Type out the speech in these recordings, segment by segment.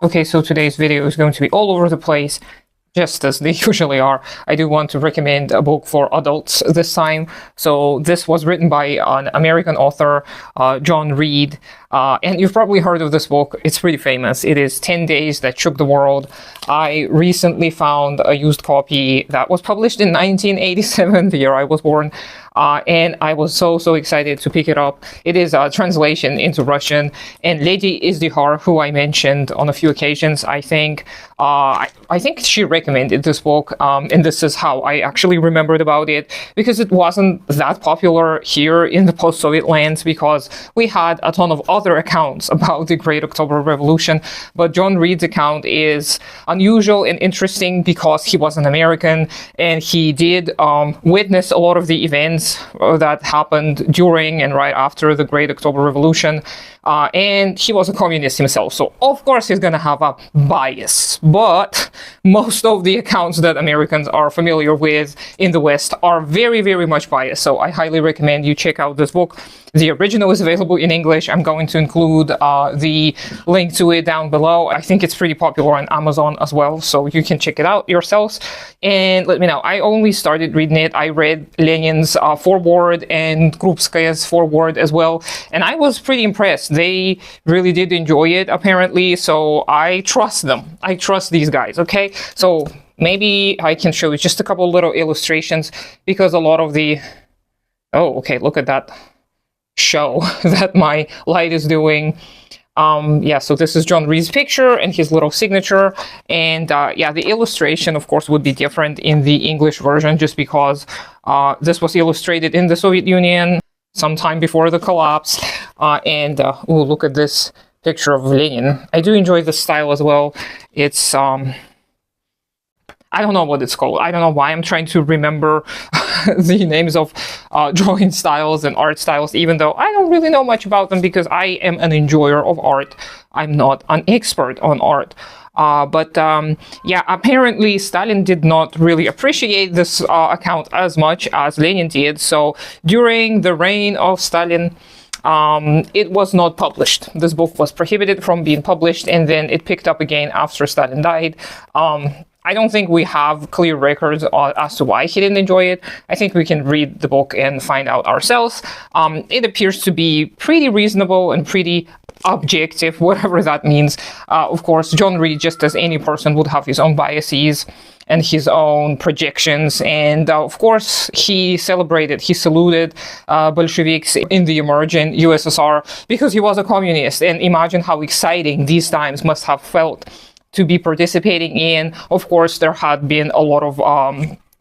Okay, so today's video is going to be all over the place, just as they usually are. I do want to recommend a book for adults this time. So this was written by an American author, John Reed. And you've probably heard of this book. It's pretty famous. It is 10 Days That Shook the World. I recently found a used copy that was published in 1987, the year I was born. And I was so excited to pick it up. It is a translation into Russian. And Lady Izdihar, who I mentioned on a few occasions, I think she recommended this book. And this is how I actually remembered about it, because it wasn't that popular here in the post-Soviet lands, because we had a ton of other accounts about the Great October Revolution. But John Reed's account is unusual and interesting because he was an American and he did witness a lot of the events that happened during and right after the Great October Revolution. And he was a communist himself, so of course he's going to have a bias. But most of the accounts that Americans are familiar with in the West are very much biased. So I highly recommend you check out this book. The original is available in English. I'm going to include the link to it down below. I think it's pretty popular on Amazon as well, so you can check it out yourselves and let me know. I only started reading it. I read Lenin's foreword and Krupskaya's foreword as well, and I was pretty impressed. They really did enjoy it, apparently, so I trust them. I trust these guys, okay? So maybe I can show you just a couple little illustrations, because a lot of the... Oh, okay, look at that show that my light is doing. Yeah, so this is John Reed's picture and his little signature, and yeah, the illustration of course would be different in the English version, just because this was illustrated in the Soviet Union sometime before the collapse. And oh, look at this picture of Lenin. I do enjoy the style as well. It's I don't know what it's called. I don't know why I'm trying to remember the names of drawing styles and art styles, even though I don't really know much about them, because I am an enjoyer of art. I'm not an expert on art. But yeah, apparently Stalin did not really appreciate this account as much as Lenin did. So during the reign of Stalin, it was not published. This book was prohibited from being published, and then it picked up again after Stalin died. I don't think we have clear records as to why he didn't enjoy it. I think we can read the book and find out ourselves. It appears to be pretty reasonable and pretty objective, whatever that means. Of course, John Reed, just as any person, would have his own biases and his own projections. And of course, he saluted Bolsheviks in the emerging USSR because he was a communist. And imagine how exciting these times must have felt to be participating in. Of course, there had been a lot of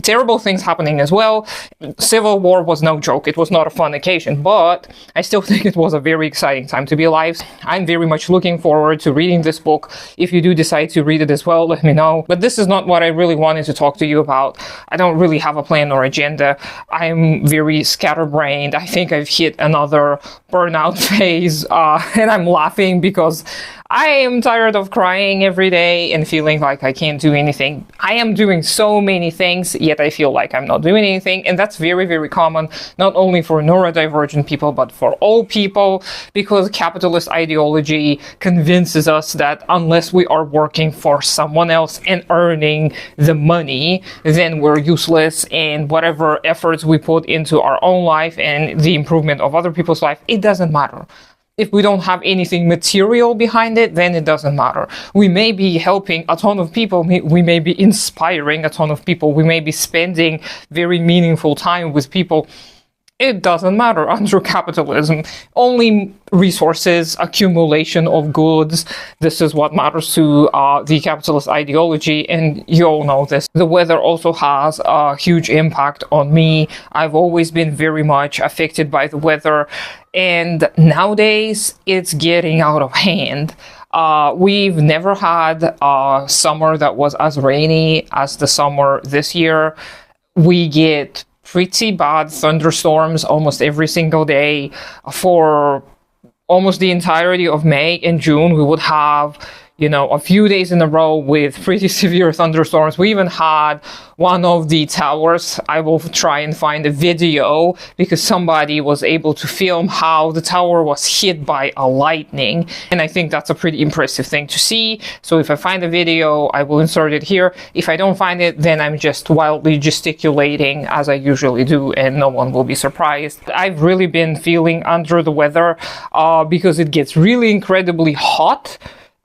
terrible things happening as well. Civil war was no joke. It was not a fun occasion, but I still think it was a very exciting time to be alive. I'm very much looking forward to reading this book. If you do decide to read it as well, let me know. But this is not what I really wanted to talk to you about. I don't really have a plan or agenda. I'm very scatterbrained. I think I've hit another burnout phase, and I'm laughing because I am tired of crying every day and feeling like I can't do anything. I am doing so many things, yet I feel like I'm not doing anything. And that's very common, not only for neurodivergent people, but for all people, because capitalist ideology convinces us that unless we are working for someone else and earning the money, then we're useless, and whatever efforts we put into our own life and the improvement of other people's life, it doesn't matter. If we don't have anything material behind it, then it doesn't matter. We may be helping a ton of people, we may be inspiring a ton of people, we may be spending very meaningful time with people. It doesn't matter under capitalism. Only resources, accumulation of goods, this is what matters to the capitalist ideology, and you all know this. The weather also has a huge impact on me. I've always been very much affected by the weather, and nowadays it's getting out of hand. We've never had a summer that was as rainy as the summer this year. We get pretty bad thunderstorms almost every single day. For almost the entirety of May and June, we would have a few days in a row with pretty severe thunderstorms. We even had one of the towers. I will try and find a video because somebody was able to film how the tower was hit by a lightning. And I think that's a pretty impressive thing to see. So if I find a video, I will insert it here. If I don't find it, then I'm just wildly gesticulating as I usually do, and no one will be surprised. I've really been feeling under the weather because it gets really incredibly hot.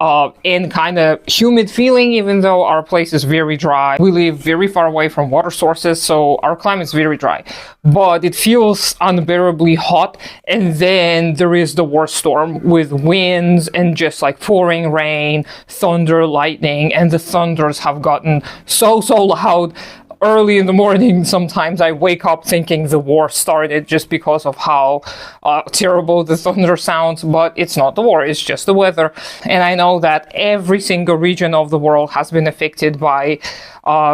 And kind of humid feeling, even though our place is very dry. We live very far away from water sources, so our climate is very dry. But it feels unbearably hot, and then there is the worst storm with winds and just like pouring rain, thunder, lightning, and the thunders have gotten so loud. Early in the morning, sometimes I wake up thinking the war started just because of how terrible the thunder sounds, but it's not the war, it's just the weather. And I know that every single region of the world has been affected by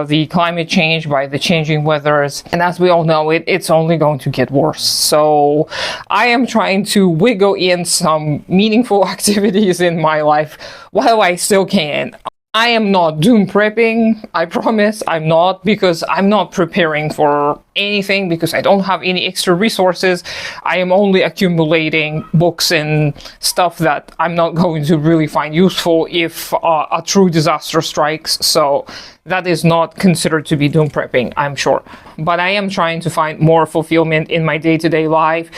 the climate change, by the changing weathers. And as we all know, it's only going to get worse. So I am trying to wiggle in some meaningful activities in my life while I still can. I am not doom prepping, I promise I'm not, because I'm not preparing for anything because I don't have any extra resources. I am only accumulating books and stuff that I'm not going to really find useful if a true disaster strikes. So that is not considered to be doom prepping, I'm sure. But I am trying to find more fulfillment in my day-to-day life,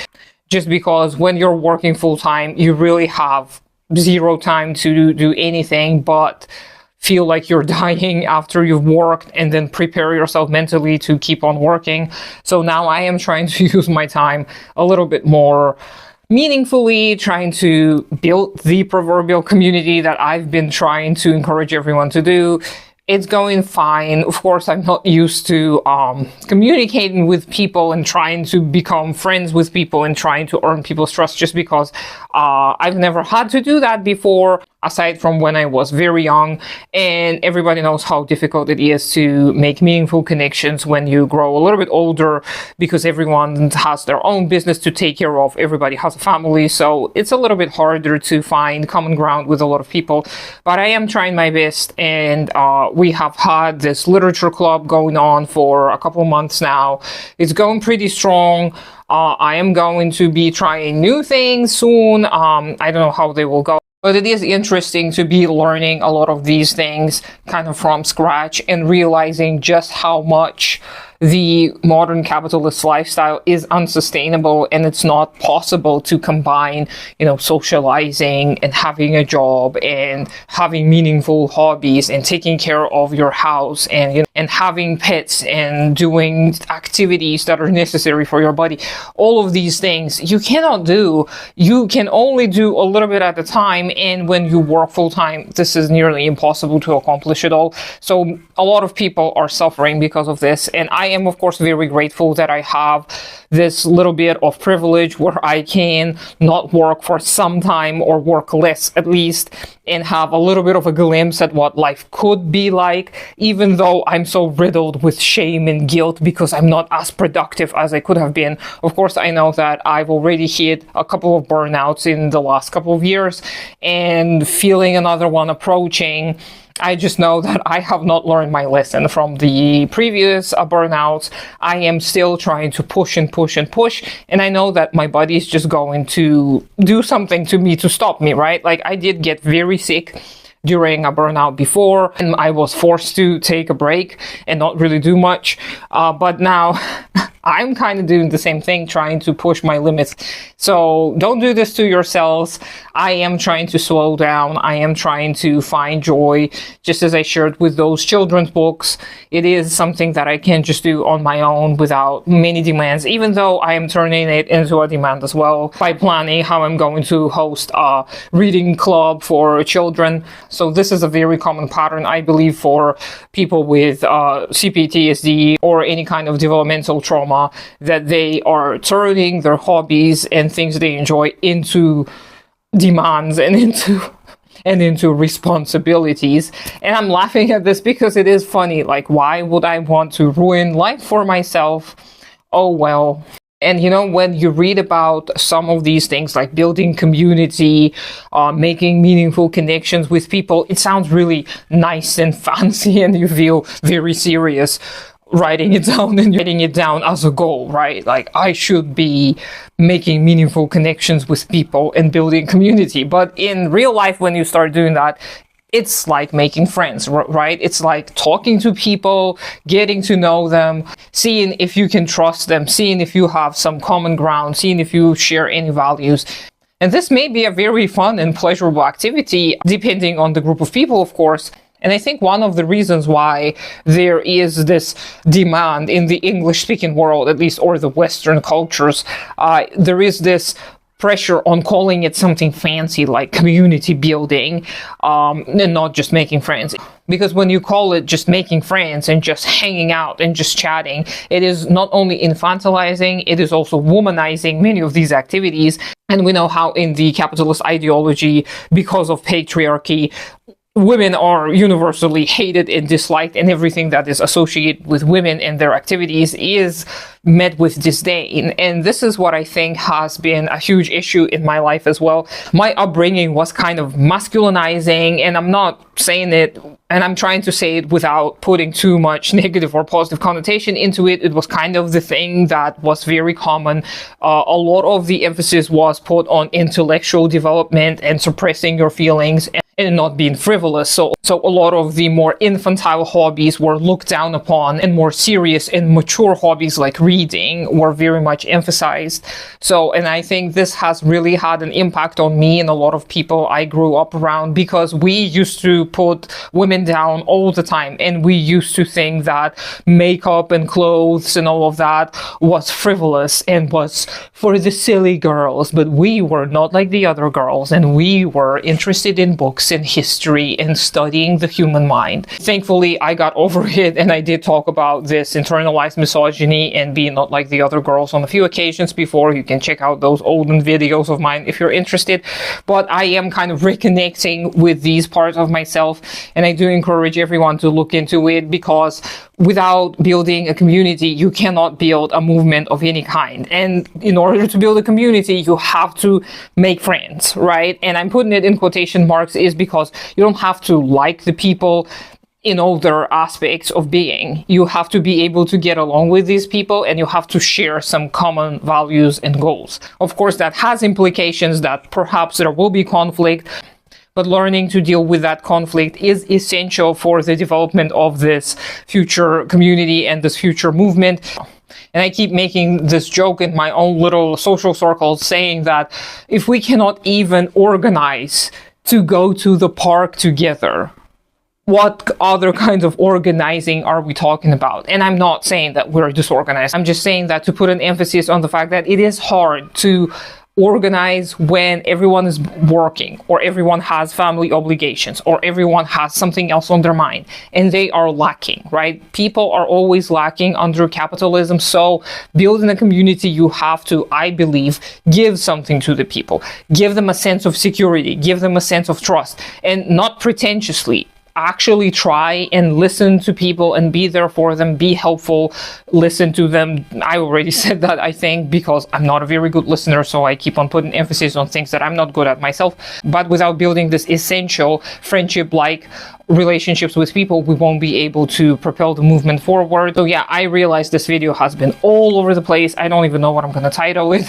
just because when you're working full-time, you really have zero time to do anything but feel like you're dying after you've worked and then prepare yourself mentally to keep on working. So now I am trying to use my time a little bit more meaningfully, trying to build the proverbial community that I've been trying to encourage everyone to do. It's going fine. Of course, I'm not used to communicating with people and trying to become friends with people and trying to earn people's trust, just because I've never had to do that before, aside from when I was very young. And everybody knows how difficult it is to make meaningful connections when you grow a little bit older, because everyone has their own business to take care of. Everybody has a family. So it's a little bit harder to find common ground with a lot of people. But I am trying my best, and we have had this literature club going on for a couple months now. It's going pretty strong. I am going to be trying new things soon. I don't know how they will go, but it is interesting to be learning a lot of these things kind of from scratch and realizing just how much the modern capitalist lifestyle is unsustainable, and it's not possible to combine, socializing and having a job and having meaningful hobbies and taking care of your house and having pets and doing activities that are necessary for your body. All of these things you cannot do. You can only do a little bit at a time, and when you work full time, this is nearly impossible to accomplish it all. So a lot of people are suffering because of this, and I am, of course, very grateful that I have this little bit of privilege where I can not work for some time, or work less at least, and have a little bit of a glimpse at what life could be like, even though I'm so riddled with shame and guilt because I'm not as productive as I could have been. Of course, I know that I've already hit a couple of burnouts in the last couple of years, and feeling another one approaching. I just know that I have not learned my lesson from the previous burnouts. I am still trying to push and push and push. And I know that my body is just going to do something to me to stop me, right? Like, I did get very sick during a burnout before, and I was forced to take a break and not really do much. But now I'm kind of doing the same thing, trying to push my limits. So don't do this to yourselves. I am trying to slow down. I am trying to find joy, just as I shared with those children's books. It is something that I can just do on my own without many demands, even though I am turning it into a demand as well by planning how I'm going to host a reading club for children. So this is a very common pattern, I believe, for people with CPTSD or any kind of developmental trauma, that they are turning their hobbies and things they enjoy into demands and into responsibilities. And I'm laughing at this because it is funny. Like, why would I want to ruin life for myself? Oh well. And when you read about some of these things like building community, making meaningful connections with people, it sounds really nice and fancy, and you feel very serious writing it down and writing it down as a goal, right? Like, I should be making meaningful connections with people and building community. But in real life, when you start doing that, it's like making friends, right? It's like talking to people, getting to know them, seeing if you can trust them, seeing if you have some common ground, seeing if you share any values. And this may be a very fun and pleasurable activity, depending on the group of people, of course. And I think one of the reasons why there is this demand in the English-speaking world, at least, or the Western cultures, there is this pressure on calling it something fancy like community building, and not just making friends. Because when you call it just making friends and just hanging out and just chatting, it is not only infantilizing, it is also womanizing many of these activities. And we know how in the capitalist ideology, because of patriarchy, women are universally hated and disliked, and everything that is associated with women and their activities is met with disdain. And this is what I think has been a huge issue in my life as well. My upbringing was kind of masculinizing, and I'm not saying it, and I'm trying to say it without putting too much negative or positive connotation into it. It was kind of the thing that was very common. A lot of the emphasis was put on intellectual development and suppressing your feelings and not being frivolous. So a lot of the more infantile hobbies were looked down upon, and more serious and mature hobbies like reading were very much emphasized. And I think this has really had an impact on me and a lot of people I grew up around, because we used to put women down all the time, and we used to think that makeup and clothes and all of that was frivolous and was for the silly girls, but we were not like the other girls, and we were interested in books and history and studying the human mind. Thankfully, I got over it, and I did talk about this internalized misogyny and being not like the other girls on a few occasions before. You can check out those olden videos of mine if you're interested. But I am kind of reconnecting with these parts of myself, and I do encourage everyone to look into it, because without building a community, you cannot build a movement of any kind. And in order to build a community, you have to make friends, right? And I'm putting it in quotation marks is because you don't have to like the people in all their aspects of being. You have to be able to get along with these people, and you have to share some common values and goals. Of course, that has implications that perhaps there will be conflict, but learning to deal with that conflict is essential for the development of this future community and this future movement. And I keep making this joke in my own little social circles, saying that if we cannot even organize to go to the park together, what other kinds of organizing are we talking about? And I'm not saying that we're disorganized. I'm just saying that to put an emphasis on the fact that it is hard to organize when everyone is working, or everyone has family obligations, or everyone has something else on their mind, and they are lacking, right? People are always lacking under capitalism. So building a community, you have to, I believe, give something to the people, give them a sense of security, give them a sense of trust, and not pretentiously. Actually try and listen to people and be there for them, be helpful, listen to them. I already said that, I think, because I'm not a very good listener, so I keep on putting emphasis on things that I'm not good at myself. But without building this essential friendship-like relationships with people, we won't be able to propel the movement forward. So yeah, I realize this video has been all over the place. I don't even know what I'm gonna title it,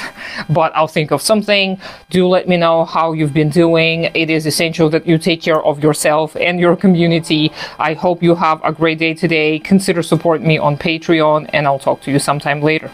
but I'll think of something. Do let me know how you've been doing. It is essential that you take care of yourself and your community. I hope you have a great day today. Consider supporting me on Patreon, and I'll talk to you sometime later.